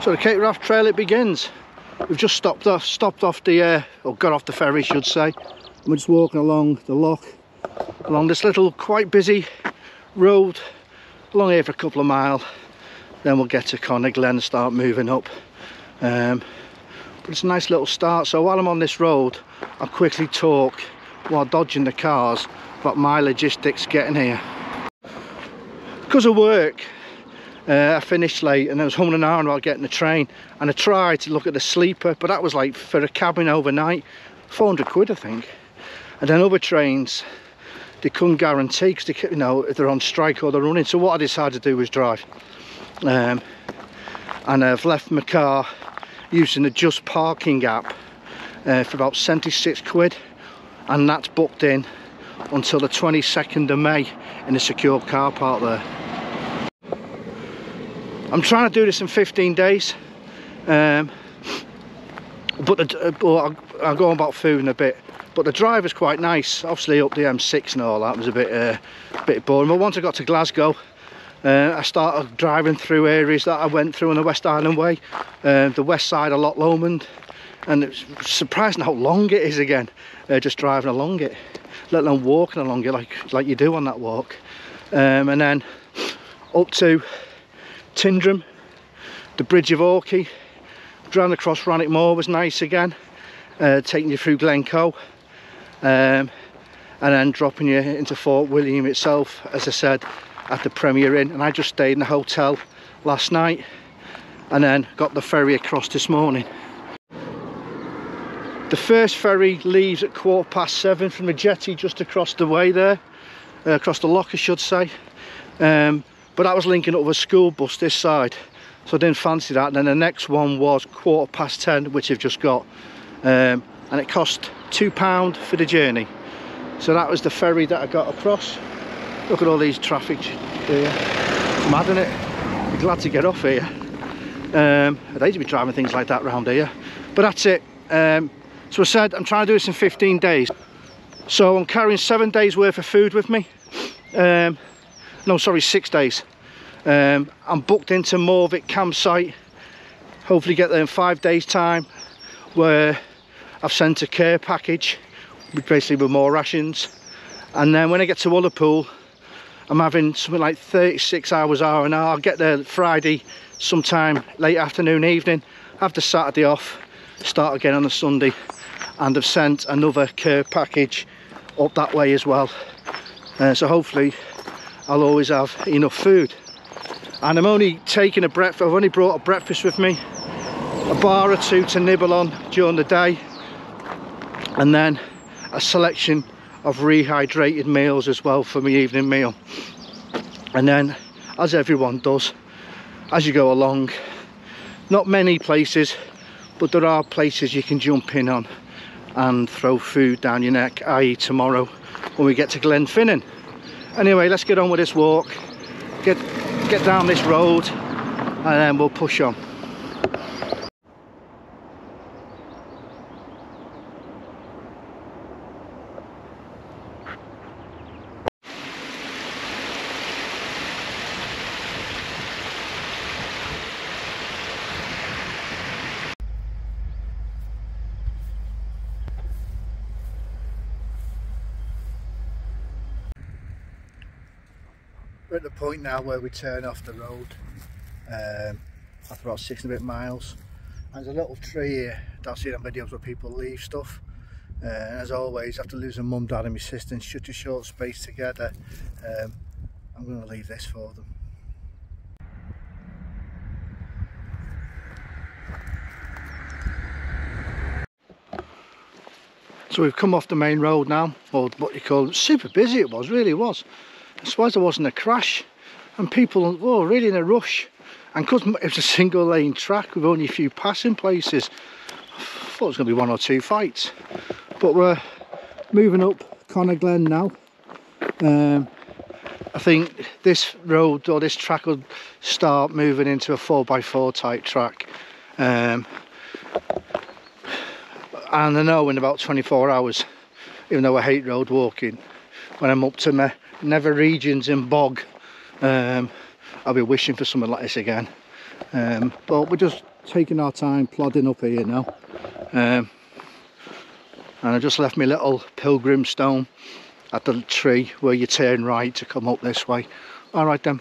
So the Cape Wrath Trail, it begins. We've just stopped off the, or got off the ferry, should say. We're just walking along the loch, along this little, quite busy road, along here for a couple of miles. Then we'll get to Carnach and start moving up. But it's a nice little start. So while I'm on this road, I'll quickly talk, while dodging the cars, about my logistics getting here. Because of work, I finished late and I was humming and ahhing about getting the train, and I tried to look at the sleeper, but that was like for a cabin overnight, 400 quid I think. And then other trains, they couldn't guarantee, because they, you know, if they're on strike or they're running. So what I decided to do was drive, and I've left my car using the Just Parking app for about 76 quid, and that's booked in until the 22nd of May in a secure car park there. I'm trying to do this in 15 days, but I'll go on about food in a bit. But the drive is quite nice. Obviously up the M6 and all that was a bit boring. But once I got to Glasgow, I started driving through areas that I went through on the West Island Way, the west side of Loch Lomond, and it's surprising how long it is again, just driving along it, let alone walking along it like you do on that walk. And then up to Tindrum, the Bridge of Orkney, driving across Rannoch Moor was nice again, taking you through Glencoe, and then dropping you into Fort William itself, as I said, at the Premier Inn. And I just stayed in the hotel last night and then got the ferry across this morning. The first ferry leaves at 7:15 from the jetty just across the way there, across the loch I should say. But that was linking up with a school bus this side, so I didn't fancy that. And then the next one was 10:15, which I've just got, and it cost £2 for the journey. So that was the ferry that I got across. Look at all these traffic here, it's mad, isn't it? I'm glad to get off here. I'd hate to be driving things like that around here, but that's it. So I said I'm trying to do this in 15 days, so I'm carrying 7 days worth of food with me. No, sorry, 6 days. I'm booked into Morvick campsite, hopefully get there in 5 days time, where I've sent a care package basically with more rations. And then when I get to Ullapool, I'm having something like 36 hours R&R. I'll get there Friday sometime late afternoon, evening, have the Saturday off, start again on the Sunday. And I've sent another care package up that way as well, so hopefully I'll always have enough food. And I'm only taking a breakfast, I've only brought a breakfast with me, a bar or two to nibble on during the day, and then a selection of rehydrated meals as well for my evening meal. And then, as everyone does, as you go along, not many places, but there are places you can jump in on and throw food down your neck, i.e. tomorrow when we get to Glenfinan. Anyway, let's get on with this walk, get down this road, and then we'll push on. We're at the point now where we turn off the road after about 6 and a bit miles. And there's a little tree here that I've seen on videos where people leave stuff. And as always, after losing mum, dad and my sister in such a short space together, I'm going to leave this for them. So we've come off the main road now, or what you call, super busy it was, really was. I suppose there wasn't a crash, and people were really in a rush. And because it was a single lane track with only a few passing places, I thought it was going to be 1 or 2 fights. But we're moving up Carnach now. I think this road or this track will start moving into a 4x4 type track. And I know in about 24 hours, even though I hate road walking, when I'm up to my nether regions in bog, I'll be wishing for something like this again. But we're just taking our time plodding up here now. And I just left my little pilgrim stone at the tree where you turn right to come up this way. Alright then,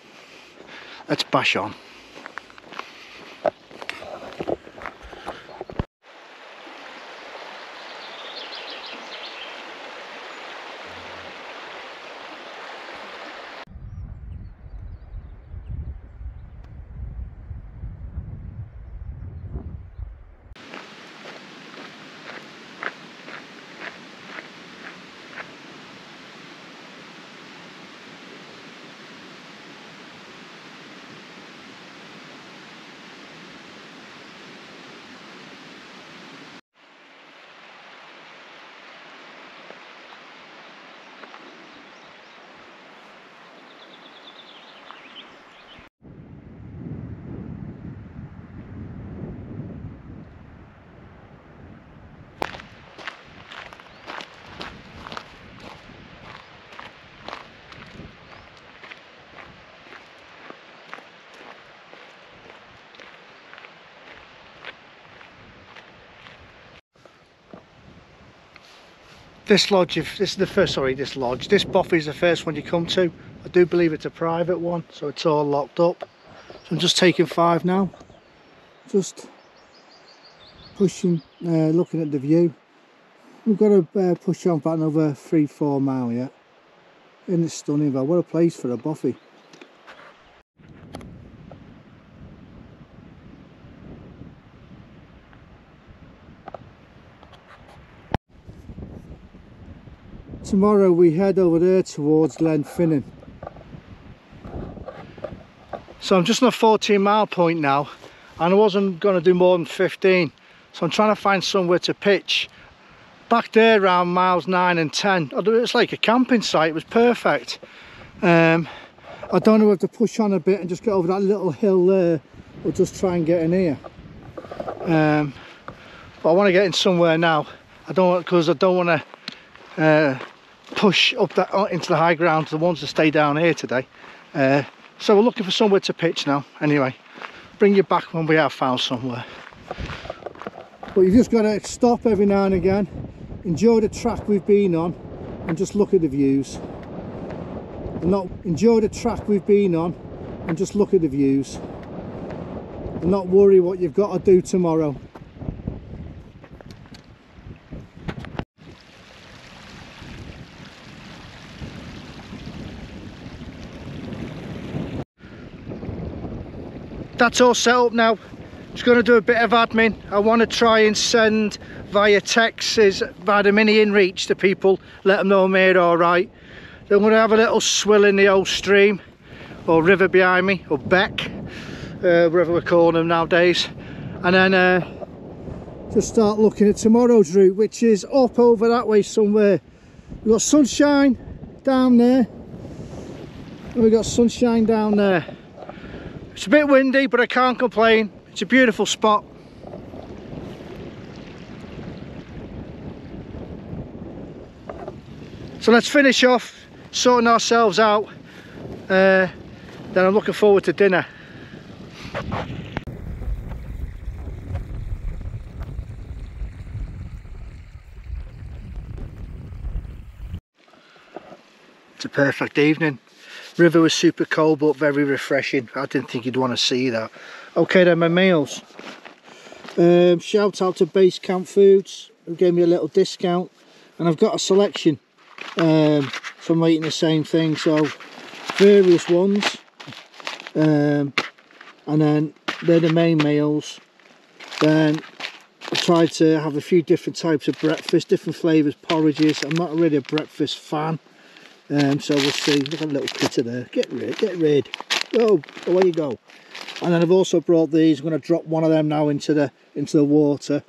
let's bash on. This lodge, this bothy is the first one you come to. I do believe it's a private one, so it's all locked up. So I'm just taking 5 now. Just pushing, looking at the view. We've got to push on about another 3-4 mile yet. Isn't it stunning though? What a place for a bothy. Tomorrow we head over there towards Glenfinan. So I'm just on a 14-mile point now, and I wasn't going to do more than 15. So I'm trying to find somewhere to pitch. Back there around miles 9 and 10, it's like a camping site. It was perfect. I don't know whether to push on a bit and just get over that little hill there, or just try and get in here. But I want to get in somewhere now. I don't want to push up that into the high ground to the ones that stay down here today. So we're looking for somewhere to pitch now. Anyway, bring you back when we have found somewhere. But you've just got to stop every now and again, enjoy the track we've been on, and just look at the views. Enjoy the track we've been on, and just look at the views. And not worry what you've got to do tomorrow. That's all set up now. Just going to do a bit of admin. I want to try and send via texts via the mini inReach to people, let them know I'm here all right. Then I'm going to have a little swill in the old stream or river behind me, or beck, whatever we're calling them nowadays, and then just start looking at tomorrow's route, which is up over that way somewhere. We've got sunshine down there, and we've got sunshine down there. It's a bit windy, but I can't complain. It's a beautiful spot. So let's finish off sorting ourselves out. Then I'm looking forward to dinner. It's a perfect evening. River was super cold but very refreshing. I didn't think you'd want to see that. Okay then, my meals. Shout out to Base Camp Foods, who gave me a little discount, and I've got a selection from eating the same thing, so various ones, and then they're the main meals. Then I tried to have a few different types of breakfast, different flavours, porridges. I'm not really a breakfast fan. So we'll see. Look at that little critter there. Get rid. Oh, away you go. And then I've also brought these. I'm going to drop one of them now into the water.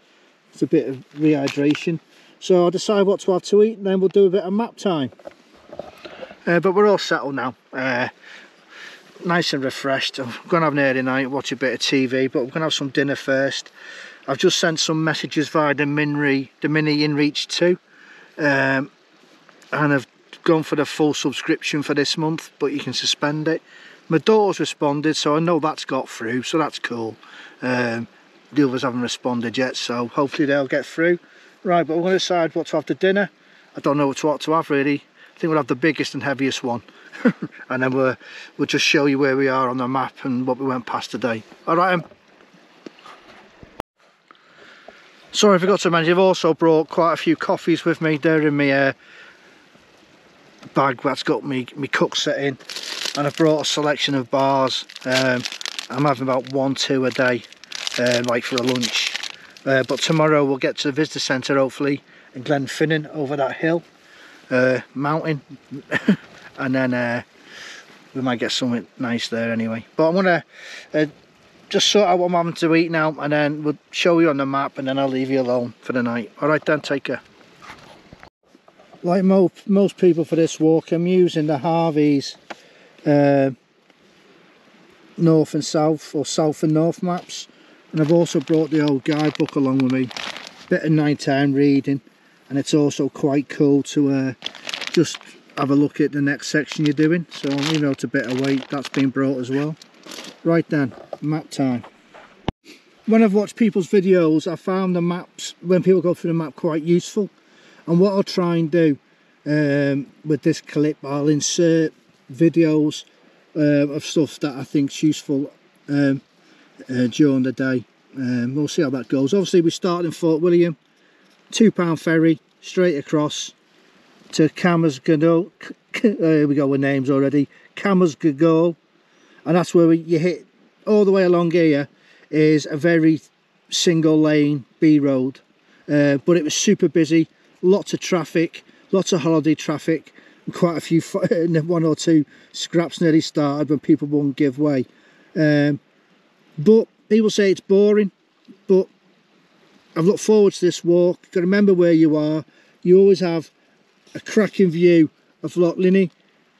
It's a bit of rehydration. So I'll decide what to have to eat, and then we'll do a bit of map time. But we're all settled now. Nice and refreshed. I'm going to have an early night, watch a bit of TV, but we're going to have some dinner first. I've just sent some messages via the mini inReach 2. And I've gone for the full subscription for this month, but you can suspend it. My daughter's responded, so I know that's got through, so that's cool. the others haven't responded yet, so hopefully they'll get through. Right, but we're going to decide what to have for dinner. I don't know what to have really. I think we'll have the biggest and heaviest one. And then we'll just show you where we are on the map and what we went past today. Alright. Sorry, I forgot to mention, I've also brought quite a few coffees with me. They're in my bag that's got me cook set in. And I've brought a selection of bars. I'm having about 1-2 a day, like for a lunch. But tomorrow we'll get to the visitor centre hopefully in Glenfinan over that hill, mountain. And then we might get something nice there anyway. But I'm going to just sort out what I'm having to eat now, and then we'll show you on the map, and then I'll leave you alone for the night. Alright then, take care. Like most people for this walk, I'm using the Harvey's north and south, or south and north maps. And I've also brought the old guidebook along with me. Bit of nighttime reading, and it's also quite cool to just have a look at the next section you're doing. So you know, it's a bit of weight that's been brought as well. Right then, map time. When I've watched people's videos, I found the maps, when people go through the map, quite useful. And what I'll try and do with this clip, I'll insert videos of stuff that I think's useful during the day. We'll see how that goes. Obviously we start in Fort William, £2 ferry straight across to Camersgagol. There we go with names already. Camersgagol, and that's where you hit. All the way along here is a very single lane B road, but it was super busy, lots of traffic, lots of holiday traffic, and quite a few 1 or 2 scraps nearly started when people wouldn't give way. But people say it's boring, but I've looked forward to this walk. You've got to remember where you are. You always have a cracking view of Loch Linnhe,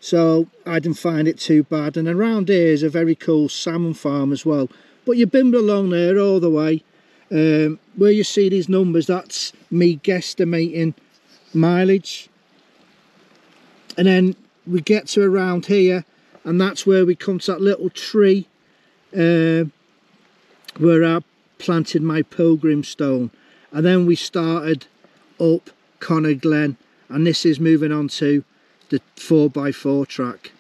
so I didn't find it too bad. And around here is a very cool salmon farm as well. But you bimble along there all the way. Where you see these numbers, that's me guesstimating mileage. And then we get to around here, and that's where we come to that little tree where I planted my pilgrim stone. And then we started up Connor Glen, and this is moving on to the 4x4 track.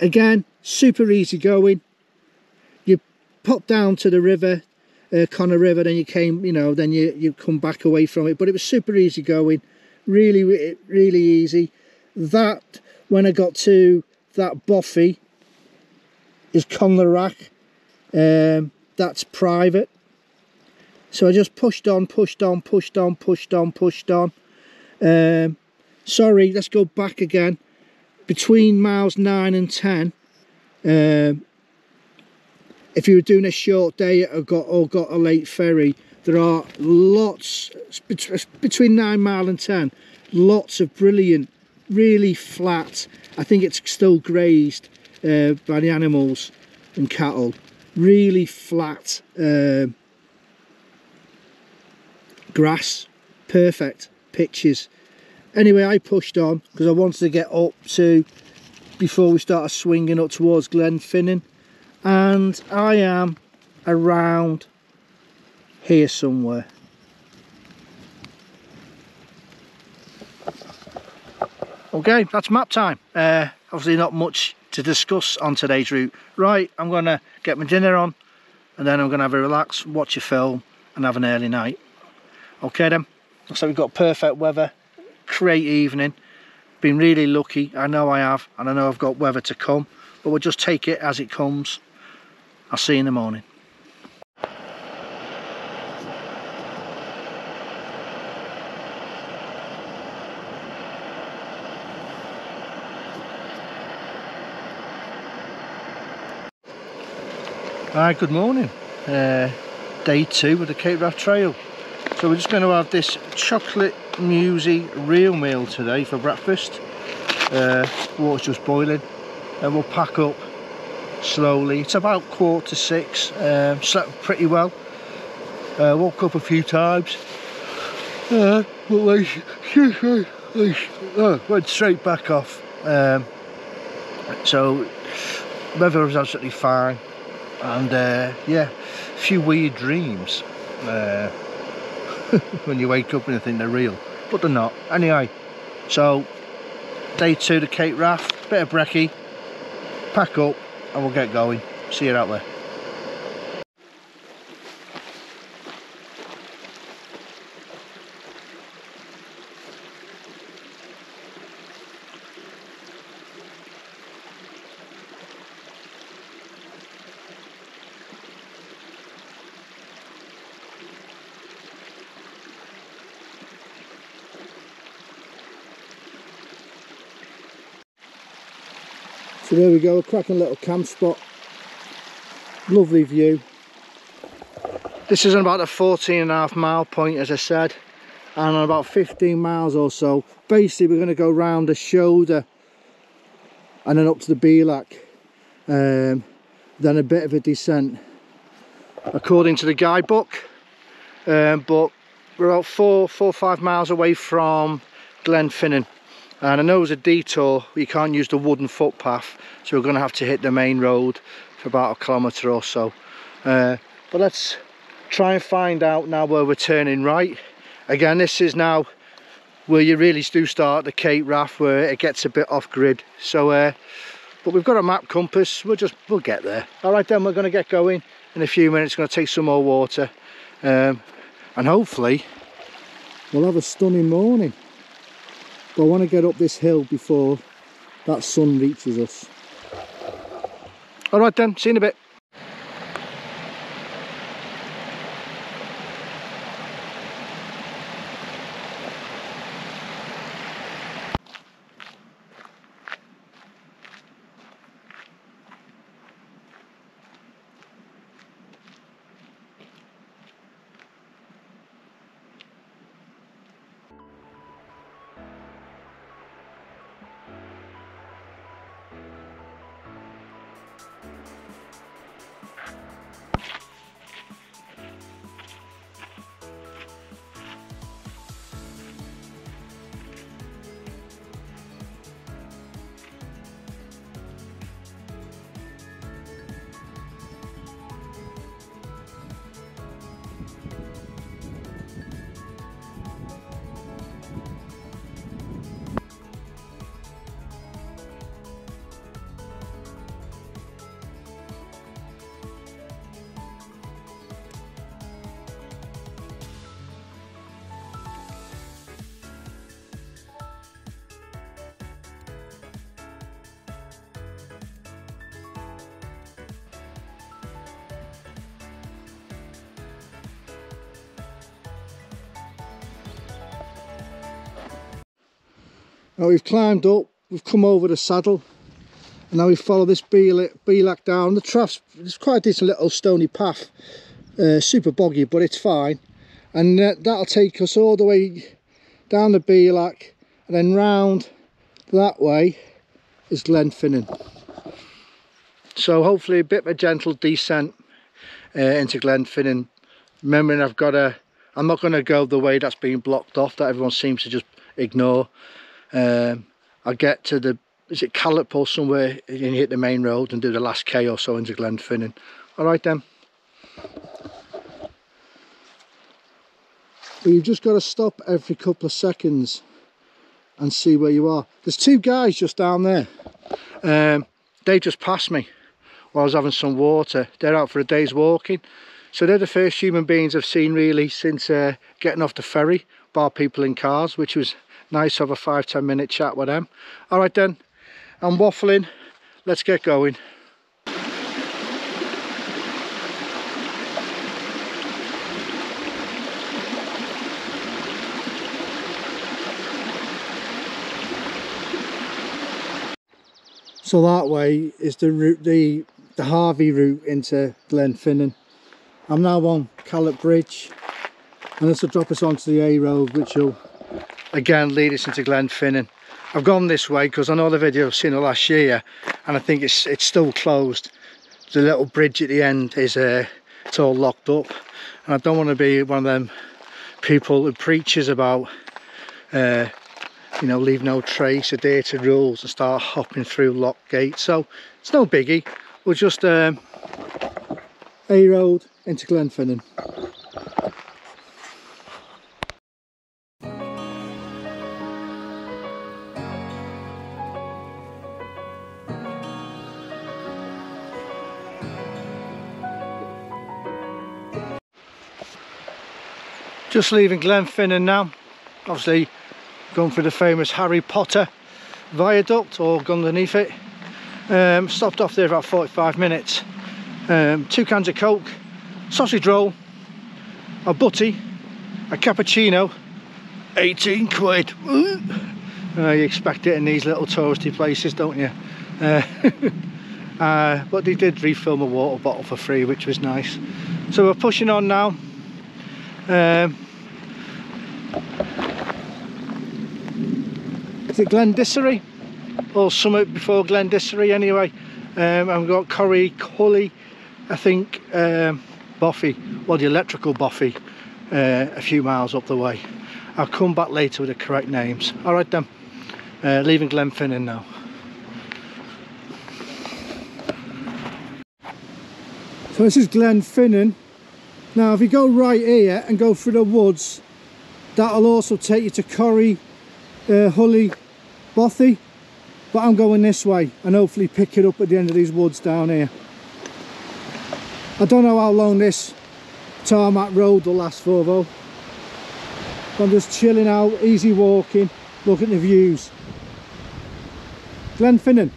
Again, super easy going. You pop down to the river, Connor River, then you came, you know, then you come back away from it. But it was super easy going, really easy. That, when I got to that Bothy, is Carnach. That's private. So I just pushed on. Sorry, let's go back again. Between miles 9 and 10, if you were doing a short day or got a late ferry, there are lots, between 9 mile and 10, lots of brilliant, really flat, I think it's still grazed by the animals and cattle, really flat grass, perfect pitches. Anyway, I pushed on because I wanted to get up to, before we started swinging up towards Glenfinan, and I am around here somewhere. Okay, that's map time. Obviously not much to discuss on today's route. Right, I'm going to get my dinner on, and then I'm going to have a relax, watch a film, and have an early night. Okay then, looks like we've got perfect weather, great evening, been really lucky, I know I have, and I know I've got weather to come, but we'll just take it as it comes. I'll see you in the morning. Hi, good morning. Day 2 of the Cape Wrath Trail. So we're just going to have this chocolate muesli real meal today for breakfast. Water's just boiling, and we'll pack up slowly. It's about 5:45. Slept pretty well. Woke up a few times. But went straight back off. So weather was absolutely fine. and yeah, a few weird dreams when you wake up and you think they're real, but they're not. Anyway, so day 2 the Cape Raft, bit of brekkie, pack up and we'll get going. See you out there. So there we go, a cracking little camp spot, lovely view. This is on about a 14.5 mile point, as I said, and on about 15 miles or so, basically we're going to go round the shoulder and then up to the Belak, then a bit of a descent according to the guidebook, but we're about 4 or 5 miles away from Glenfinan. And I know it was a detour, you can't use the wooden footpath, so we're going to have to hit the main road for about a kilometre or so. But let's try and find out now where we're turning right. Again, this is now where you really do start the Cape Raft, where it gets a bit off grid. So, but we've got a map compass, we'll get there. All right then, we're going to get going in a few minutes, going to take some more water. And hopefully we'll have a stunning morning. But I want to get up this hill before that sun reaches us. Alright then, see you in a bit. Now we've climbed up, we've come over the saddle, and now we follow this Belak down. The trough's, it's quite a decent little stony path, super boggy, but it's fine. And that'll take us all the way down the Belak, and then round that way is Glenfinan. So hopefully a bit of a gentle descent into Glenfinan. Remembering I'm not going to go the way that's being blocked off, that everyone seems to just ignore. I'll get to the, is it Callip or somewhere, and hit the main road and do the last K or so into Glenfinan. Alright then. But you've just got to stop every couple of seconds and see where you are. There's 2 guys just down there. They just passed me while I was having some water. They're out for a day's walking. So they're the first human beings I've seen really since getting off the ferry, bar people in cars, which was nice to have a 5-10 minute chat with them. Alright then, I'm waffling, let's get going. So that way is the route, the Harvey route into Glenfinan. I'm now on Callip Bridge, and this will drop us onto the A road, which will again lead us into Glenfinan. I've gone this way because I know the video I've seen it last year, and I think it's still closed. The little bridge at the end is it's all locked up, and I don't want to be one of them people who preaches about you know, leave no trace, adhere to rules and start hopping through locked gates. So it's no biggie, we'll just A road into Glenfinan. Just leaving Glenfinan now, obviously going through the famous Harry Potter viaduct, or gone underneath it. Stopped off there about 45 minutes. 2 cans of Coke, sausage roll, a butty, a cappuccino, 18 quid. You expect it in these little touristy places, don't you? But they did refill my water bottle for free, which was nice. So we're pushing on now. Is it Glendissery? Or something before Glendissery anyway. I've got Corrie Cully, I think, Bothy, well, the electrical Bothy, a few miles up the way. I'll come back later with the correct names. Alright then, leaving Glenfinan now. So this is Glenfinan. Now if you go right here and go through the woods, that'll also take you to Corrie Cully Bothy. But I'm going this way and hopefully pick it up at the end of these woods down here. I don't know how long this tarmac road will last for though. I'm just chilling out, easy walking, looking at the views. Glenfinan.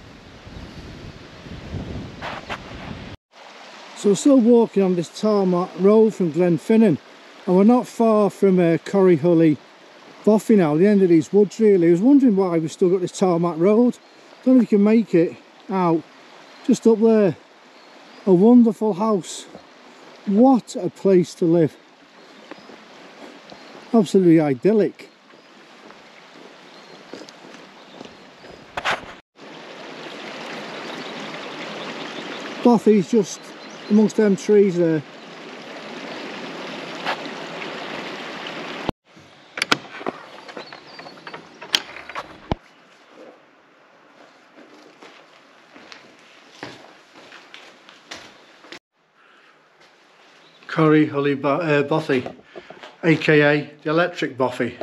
So we're still walking on this tarmac road from Glenfinan, and we're not far from Corrie Cully Bothy now, the end of these woods really. I was wondering why we've still got this tarmac road. Don't know if you can make it out. Just up there, a wonderful house. What a place to live. Absolutely idyllic. Bothy's just amongst them trees there. Corrie Cully Bothy, aka the electric Bothy.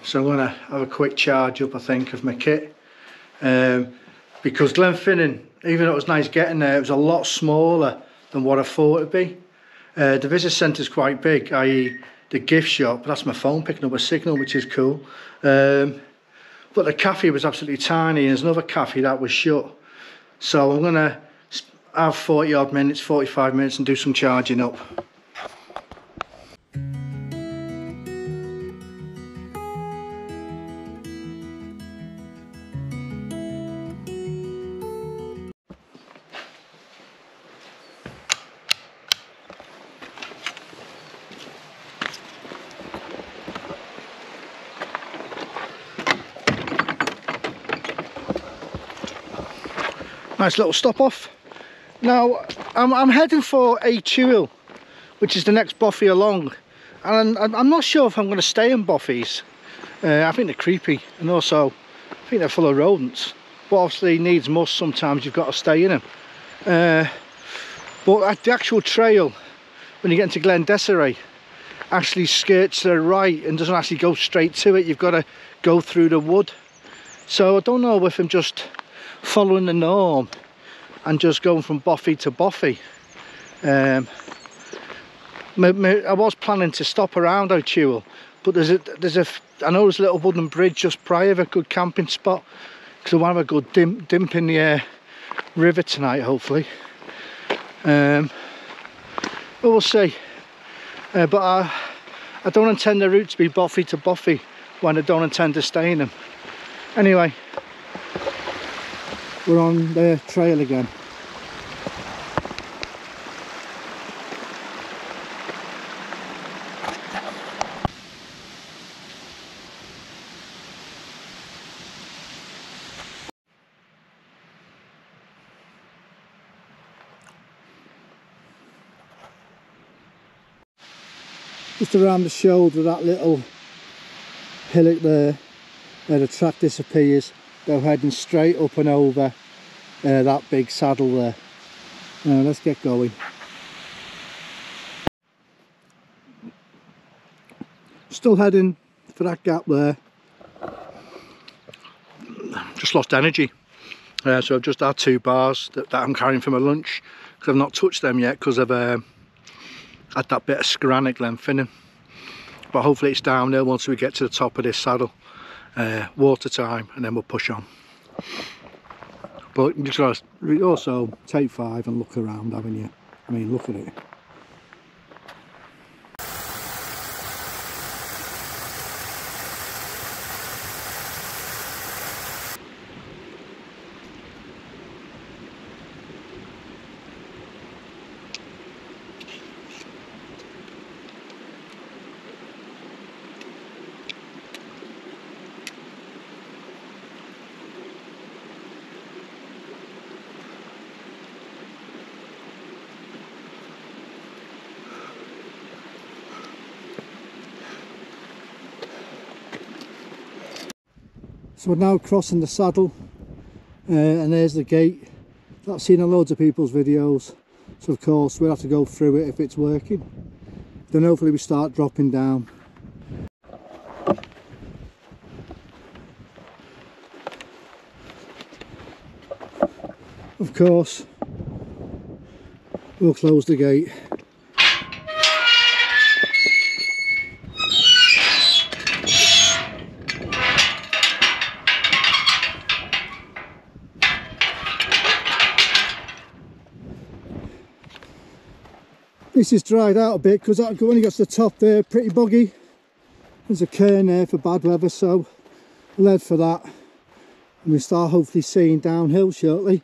So I'm going to have a quick charge up, I think, of my kit, because Glenfinan, even though it was nice getting there, it was a lot smaller than what I thought it'd be. The visitor centre is quite big, i.e. the gift shop. That's my phone picking up a signal, which is cool. But the cafe was absolutely tiny, and there's another cafe that was shut. So I'm going to have 40 odd minutes, 45 minutes, and do some charging up. Nice little stop off. Now I'm heading for A Chuil, which is the next Bothy along, and I'm not sure if I'm going to stay in Bothy's. I think they're creepy, and also I think they're full of rodents, but obviously needs must, sometimes you've got to stay in them. But at the actual trail, when you get into Glendissery, actually skirts to the right and doesn't actually go straight to it. You've got to go through the wood. So I don't know if I'm just following the norm and just going from Bothy to Bothy. I was planning to stop around A Chuil, but I know there's a little wooden bridge just prior of a good camping spot, because I want to have a good dimp in the river tonight, hopefully. But we'll see. But I don't intend the route to be Bothy to Bothy when I don't intend to stay in them. Anyway, we're on the trail again. Just around the shoulder of that little hillock there, where the track disappears, go heading straight up and over that big saddle there. Now let's get going. Still heading for that gap there. Just lost energy, so I've just had 2 bars that I'm carrying for my lunch, because I've not touched them yet because I've had that bit of scran at Glenfinan. But hopefully it's downhill once we get to the top of this saddle. Water time, and then we'll push on. But you just got to also take 5 and look around, haven't you? I mean, look at it. So we're now crossing the saddle, and there's the gate. I've seen in loads of people's videos, so of course we'll have to go through it if it's working. Then hopefully we start dropping down. Of course we'll close the gate. This is dried out a bit because when you get to the top there, pretty boggy. There's a cairn there for bad weather, so we'll head for that, and we start hopefully seeing downhill shortly.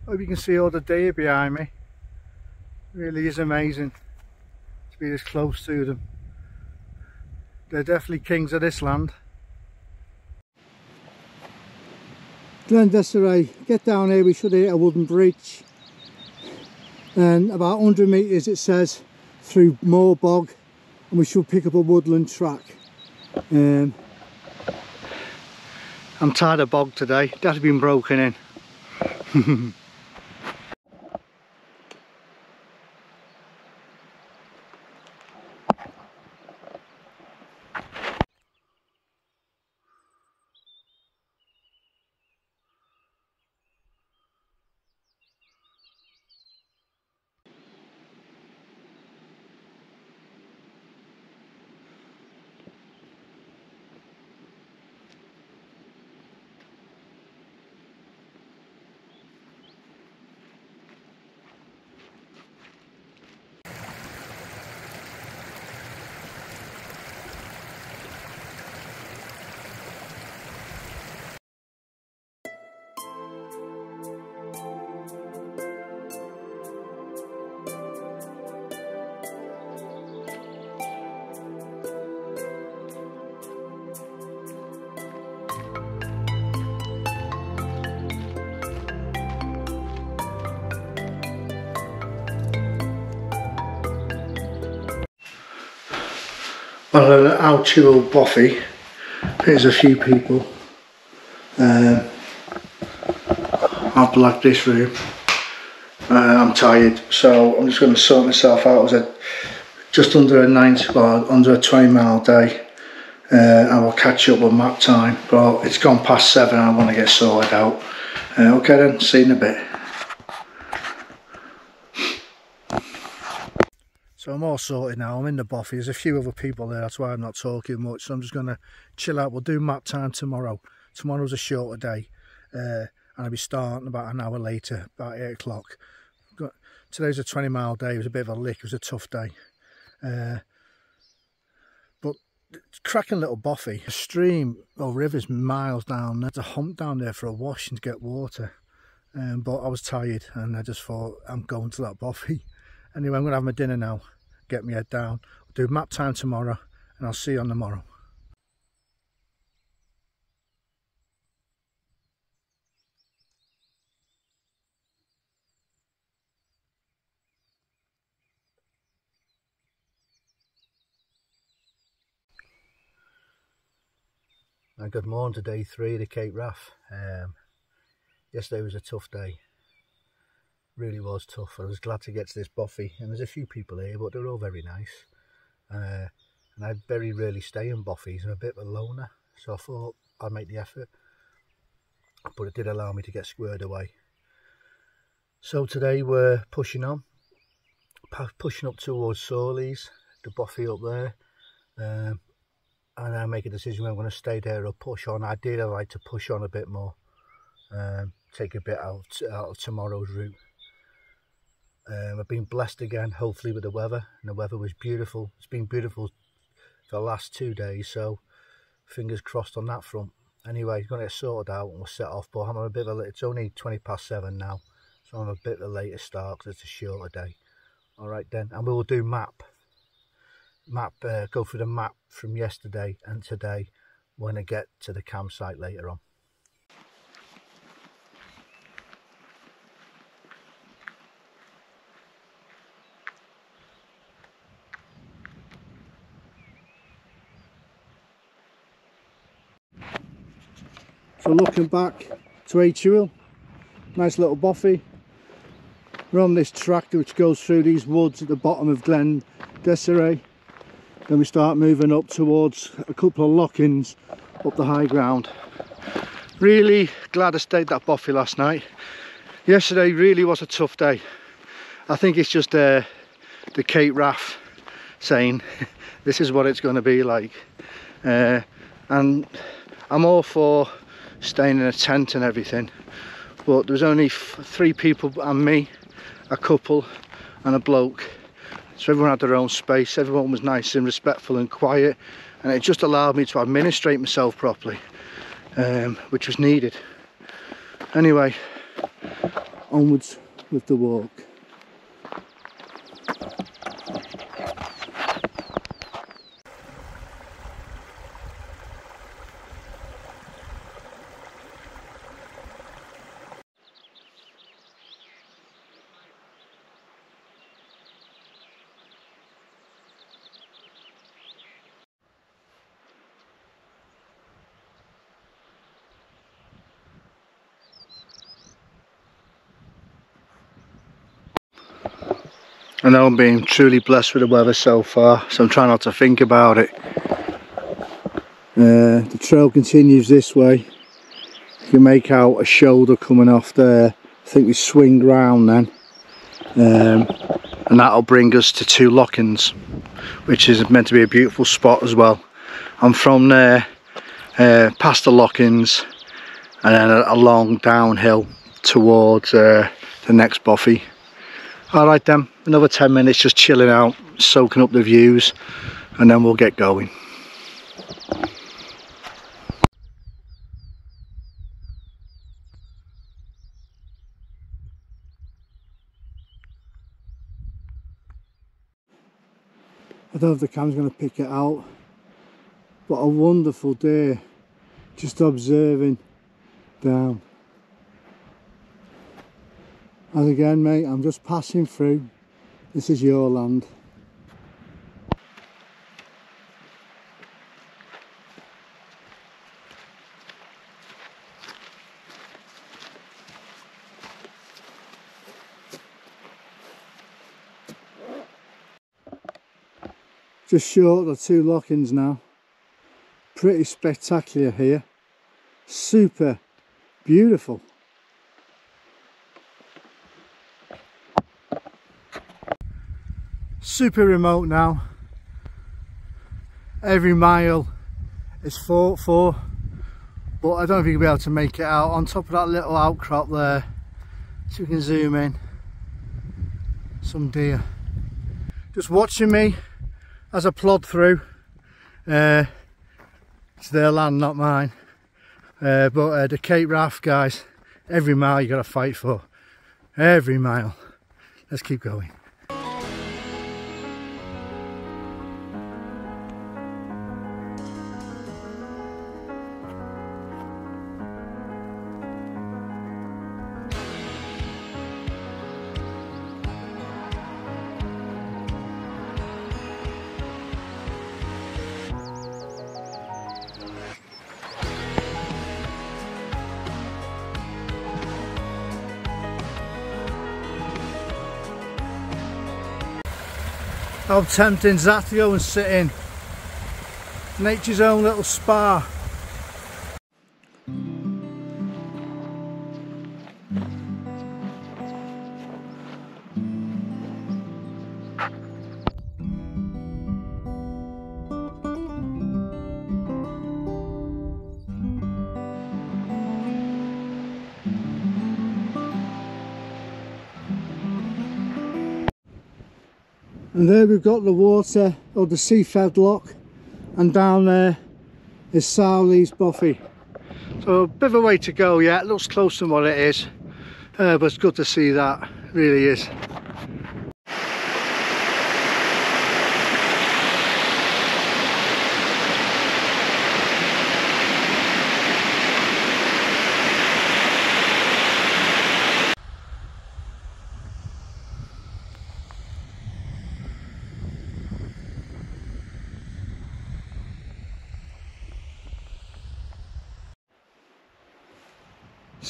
Hope you can see all the deer behind me. It really is amazing to be this close to them. They're definitely kings of this land. Glen Desiree, get down here, we should hit a wooden bridge. And about 100 metres it says through more bog, and we should pick up a woodland track. I'm tired of bog today, that's been broken in. Well, at A Chuil Bothy, there's a few people. I've blacked this room. I'm tired, so I'm just going to sort myself out. It was just under a 90, well, under a 20-mile day. I will catch up with map time, but it's gone past 7 and I want to get sorted out. Okay then, see you in a bit. So I'm all sorted now, I'm in the Bothy. There's a few other people there, that's why I'm not talking much, so I'm just going to chill out. We'll do map time tomorrow. Tomorrow's a shorter day, and I'll be starting about an hour later, about 8 o'clock. Today's a 20-mile day. It was a bit of a lick, it was a tough day. But cracking little Bothy. A stream or river's miles down. There's a hump down there for a wash and to get water. But I was tired and I just thought, I'm going to that Bothy. Anyway, I'm going to have my dinner now, get my head down. We'll do map time tomorrow and I'll see you on the morrow. And good morning to day 3 of the Cape Wrath. Yesterday was a tough day. Really was tough. I was glad to get to this Bothy, and there's a few people here, but they're all very nice. And I very rarely stay in Bothies. I'm a bit of a loner, so I thought I'd make the effort. But it did allow me to get squared away. So today we're pushing on, pushing up towards Sawleys, the Bothy up there. And I make a decision when I'm going to stay there or push on. Ideally, I like to push on a bit more, take a bit out of tomorrow's route. I've been blessed again, hopefully, with the weather, and the weather was beautiful. It's been beautiful for the last 2 days, so fingers crossed on that front. Anyway, going to get sorted out and we'll set off, but I'm on a bit of a, it's only 20 past 7 now, so I'm a bit of a later start because it's a shorter day. All right then, and we will do go through the map from yesterday and today when I get to the campsite later on. So looking back to A Chuil, nice little Bothy. We're on this track which goes through these woods at the bottom of Glenfinan. Then we start moving up towards a couple of lock-ins up the high ground. Really glad I stayed that Bothy last night. Yesterday really was a tough day. I think it's just the Cape Wrath saying this is what it's going to be like. And I'm all for staying in a tent and everything, but there was only 3 people and me, a couple and a bloke. So everyone had their own space, everyone was nice and respectful and quiet, and it just allowed me to administrate myself properly, which was needed. Anyway, onwards with the walk. I know I'm being truly blessed with the weather so far, so I'm trying not to think about it. The trail continues this way. You can make out a shoulder coming off there. I think we swing round then, and that'll bring us to 2 lock-ins, which is meant to be a beautiful spot as well. And from there, past the lock-ins, and then along downhill towards the next Bothy. Alright then, another 10 minutes just chilling out, soaking up the views, and then we'll get going. I don't know if the camera's going to pick it out, but a wonderful day, just observing down. And again mate, I'm just passing through, this is your land. just short of the 2 lock-ins now. Pretty spectacular here. Super beautiful. Super remote now. Every mile is fought for, but I don't think you'll be able to make it out. On top of that little outcrop there, so we can zoom in. Some deer just watching me as I plod through. It's their land, not mine. But the Cape Wrath, guys, every mile you got to fight for. Every mile. Let's keep going. How tempting is that to go and sit in nature's own little spa. And there we've got the water, or the sea-fed lock, and down there is A Chuil Bothy. So a bit of a way to go yet. It looks closer than what it is, but it's good to see that, it really is.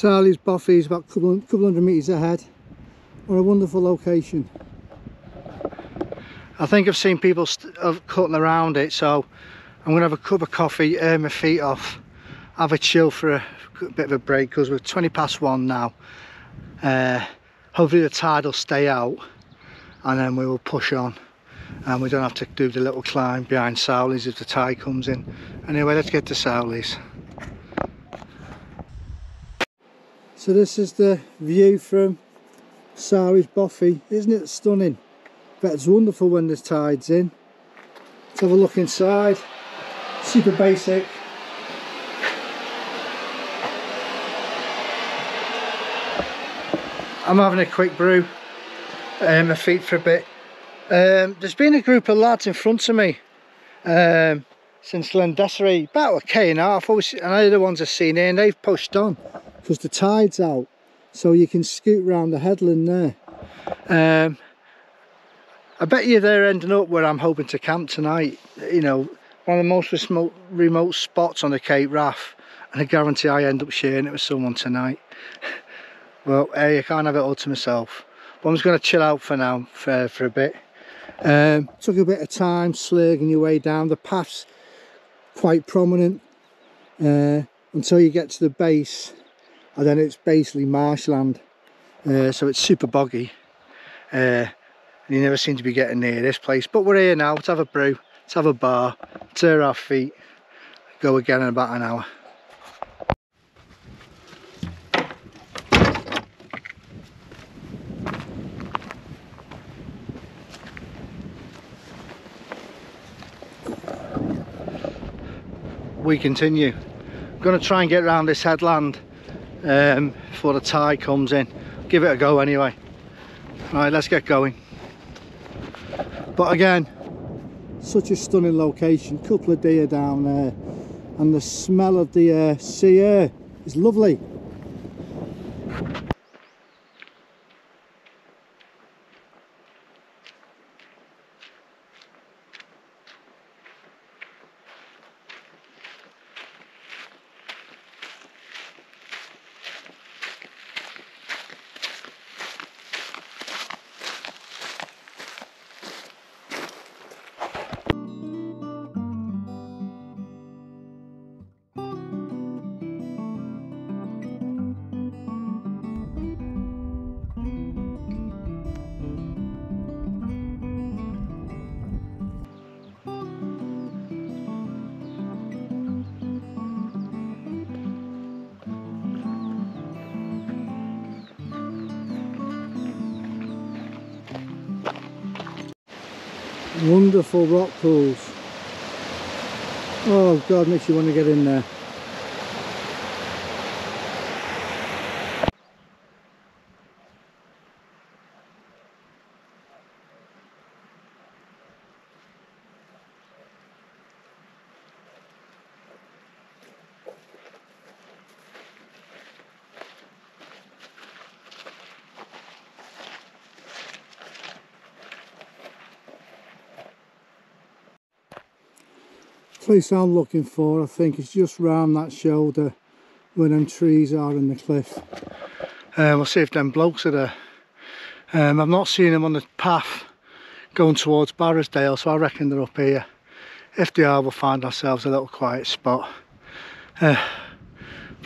A Chuil Bothy is about a couple hundred metres ahead. What a wonderful location. I think I've seen people cutting around it, so I'm going to have a cup of coffee, air my feet off, have a chill for a bit of a break, because we're 1:20 now. Hopefully the tide will stay out and then we will push on, and we don't have to do the little climb behind A Chuil if the tide comes in. Anyway, let's get to A Chuil. So this is the view from A Chuil Bothy. Isn't it stunning? But it's wonderful when the tide's in. Let's have a look inside. Super basic. I'm having a quick brew. My feet for a bit. There's been a group of lads in front of me since Glenfinan, about a K&a half. And they're the ones I've seen here, and they've pushed on because the tide's out, so you can scoot round the headland there. I bet you they're ending up where I'm hoping to camp tonight. You know, one of the most remote spots on the Cape Wrath, and I guarantee I end up sharing it with someone tonight. Well, hey, I can't have it all to myself. But I'm just going to chill out for now, for a bit. Took a bit of time slurging your way down. The path's quite prominent until you get to the base, and then it's basically marshland. So it's super boggy. And you never seem to be getting near this place. But we're here now. Let's have a brew, let's have a bar, tear our feet, go again in about an hour. We continue. I'm going to try and get around this headland before the tide comes in. Give it a go anyway. Right, let's get going. But again, such a stunning location. Couple of deer down there, and the smell of the sea air is lovely. Wonderful rock pools. Oh God, makes you want to get in there. Place I'm looking for, I think, is just round that shoulder where them trees are in the cliff. We'll see if them blokes are there. I've not seen them on the path going towards Barrisdale, so I reckon they're up here. If they are, we'll find ourselves a little quiet spot. But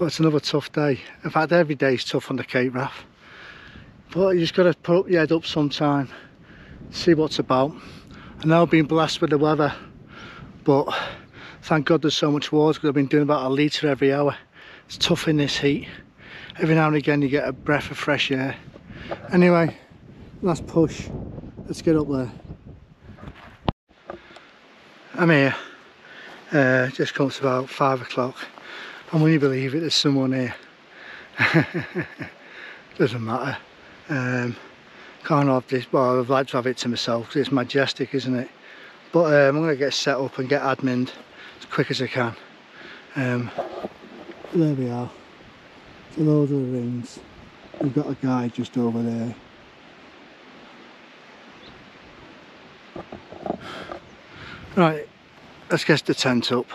it's another tough day. In fact, every day's tough on the Cape Wrath. But you just got to put your head up sometime, see what's about. I know I've been blessed with the weather, but thank God there's so much water, because I've been doing about a litre every hour. It's tough in this heat. Every now and again you get a breath of fresh air. Anyway, last push. Let's get up there. I'm here. Just comes about 5 o'clock. And when you believe it, there's someone here. Doesn't matter. Can't have this. Well, I'd like to have it to myself because it's majestic, isn't it? But I'm going to get set up and get admin as quick as I can. There we are. The Lord of the Rings. We've got a guide just over there. Right, let's get the tent up.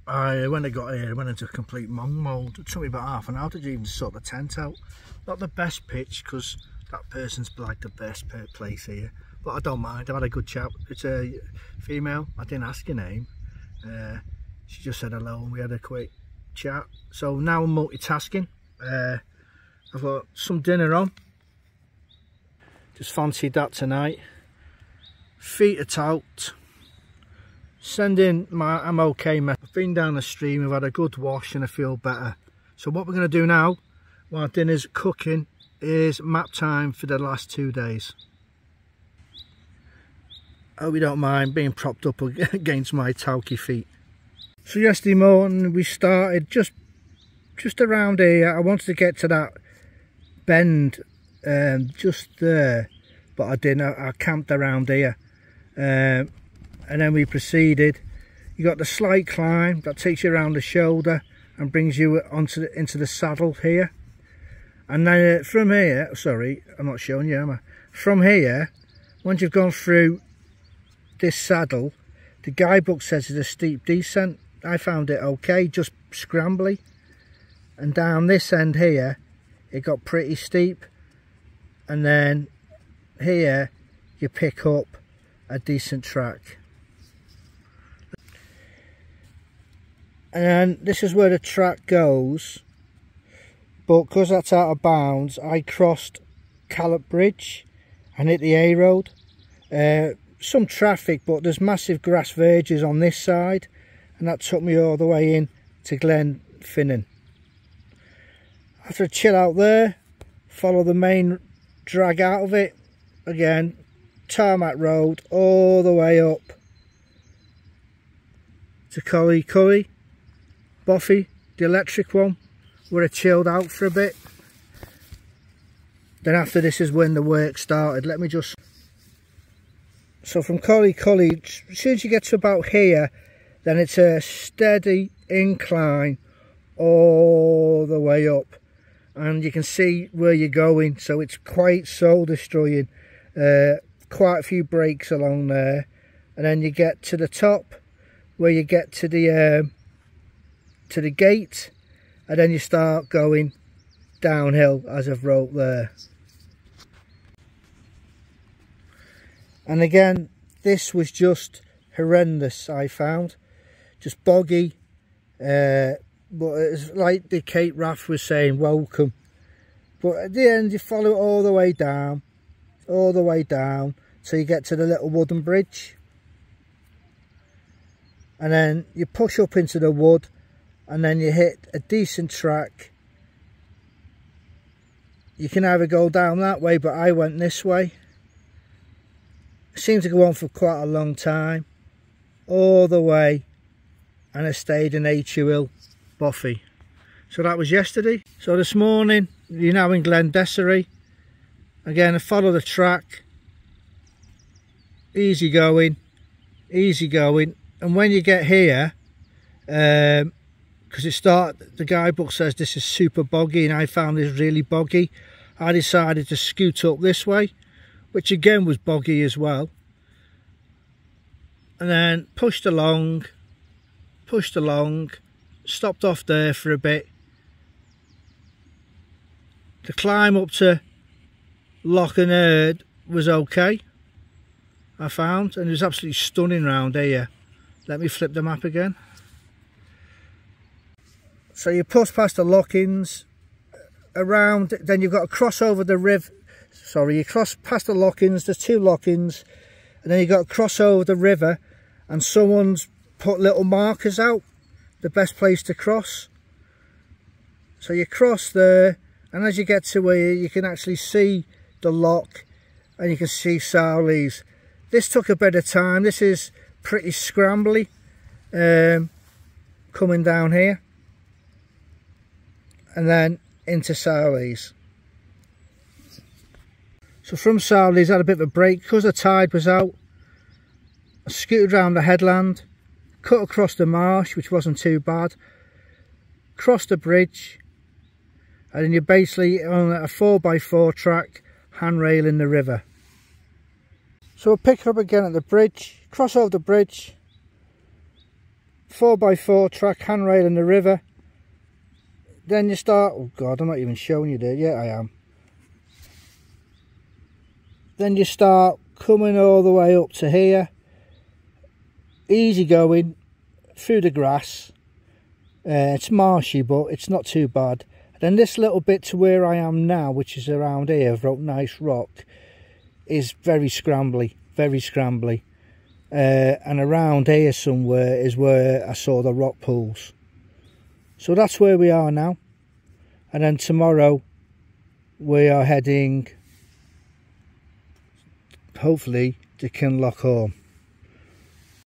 When I got here, I went into complete monk mode. It took me about half an hour to even sort the tent out. Not the best pitch, because that person's like the best place here. But I don't mind, I've had a good chat. It's a female, I didn't ask her name. She just said hello and we had a quick chat. So now I'm multitasking. I've got some dinner on. Just fancied that tonight. Feet are taut. Sending my I'm okay message. I've been down the stream, I've had a good wash and I feel better. So what we're going to do now, while dinner's cooking, is map time for the last 2 days. I hope you don't mind being propped up against my talky feet. So yesterday morning we started just around here. I wanted to get to that bend just there, but I didn't. I camped around here. And then we proceeded. You got the slight climb that takes you around the shoulder and brings you into the saddle here. And then from here, sorry, I'm not showing you, am I? From here, once you've gone through this saddle, the guidebook says it's a steep descent. I found it okay, just scrambly. And down this end here, it got pretty steep. And then here, you pick up a decent track. And then this is where the track goes, but because that's out of bounds, I crossed Callop Bridge and hit the A road. Some traffic, but there's massive grass verges on this side, and that took me all the way in to Glenfinan. After a chill out there, follow the main drag out of it, again tarmac road all the way up to A Chuil Bothy, the electric one, where I chilled out for a bit. Then after this is when the work started. Let me just... So from A Chuil, as soon as you get to about here, then it's a steady incline all the way up. And you can see where you're going, so it's quite soul destroying. Quite a few breaks along there, and then you get to the top where you get to the gate, and then you start going downhill as I've wrote there. And again, this was just horrendous, I found. Just boggy, but it's like the Cape Wrath was saying, welcome. But at the end you follow it all the way down, so you get to the little wooden bridge, and then you push up into the wood, and then you hit a decent track. You can either go down that way, but I went this way, It seemed to go on for quite a long time, all the way, and I stayed in A Chuil Bothy. So that was yesterday. So this morning, you're now in Glenfinan. Again, I follow the track, easy going, and when you get here, because the guidebook says this is super boggy, and I found this really boggy, I decided to scoot up this way, which again was boggy as well, and then pushed along, stopped off there for a bit. The climb up to Loch an Erd was okay, I found, and it was absolutely stunning round here. Let me flip the map again. So you push past the lock-ins, around, then you've got to cross over the river. Sorry, you cross past the lock-ins, there's 2 lock-ins, and then you've got to cross over the river, and someone's put little markers out, the best place to cross. So you cross there, and as you get to here, you can actually see the lock, and you can see Sowleys. This took a bit of time. This is pretty scrambly, coming down here, and then into Sowleys. So from Sowleys I had a bit of a break because the tide was out. I scooted around the headland, cut across the marsh, which wasn't too bad, crossed the bridge, and then you're basically on a 4x4 track, handrail in the river. So we'll pick up again at the bridge, cross over the bridge, 4x4 track, handrail in the river. Then you start, oh God, I'm not even showing you there, yeah I am. Then you start coming all the way up to here, easy going, through the grass. It's marshy, but it's not too bad. Then this little bit to where I am now, which is around here, nice rock, is very scrambly, and around here somewhere is where I saw the rock pools. So that's where we are now, and then tomorrow we are heading hopefully to Kinloch Home.